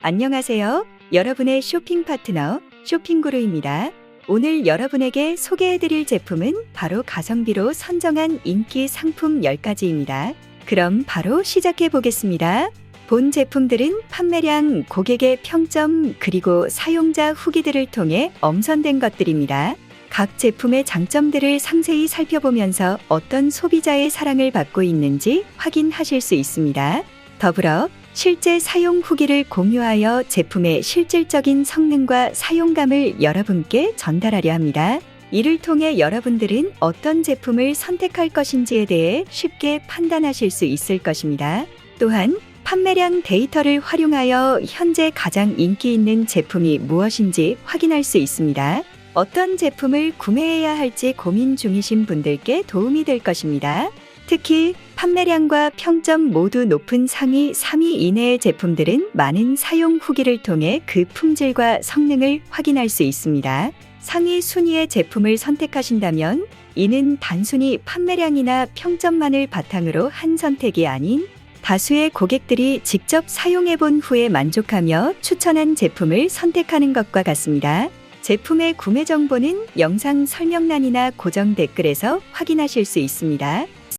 안녕하세요. 여러분의 쇼핑 파트너 쇼핑구루입니다. 오늘 여러분에게 소개해드릴 제품은 바로 가성비로 선정한 인기 상품 10가지입니다. 그럼 바로 시작해 보겠습니다. 본 제품들은 판매량, 고객의 평점, 그리고 사용자 후기들을 통해 엄선된 것들입니다. 각 제품의 장점들을 상세히 살펴보면서 어떤 소비자의 사랑을 받고 있는지 확인하실 수 있습니다. 더불어 실제 사용 후기를 공유하여 제품의 실질적인 성능과 사용감을 여러분께 전달하려 합니다. 이를 통해 여러분들은 어떤 제품을 선택할 것인지에 대해 쉽게 판단하실 수 있을 것입니다. 또한 판매량 데이터를 활용하여 현재 가장 인기 있는 제품이 무엇인지 확인할 수 있습니다. 어떤 제품을 구매해야 할지 고민 중이신 분들께 도움이 될 것입니다. 특히 판매량과 평점 모두 높은 상위 3위 이내의 제품들은 많은 사용 후기를 통해 그 품질과 성능을 확인할 수 있습니다. 상위 순위의 제품을 선택하신다면 이는 단순히 판매량이나 평점만을 바탕으로 한 선택이 아닌 다수의 고객들이 직접 사용해 본 후에 만족하며 추천한 제품을 선택하는 것과 같습니다. 제품의 구매 정보는 영상 설명란이나 고정 댓글에서 확인하실 수 있습니다.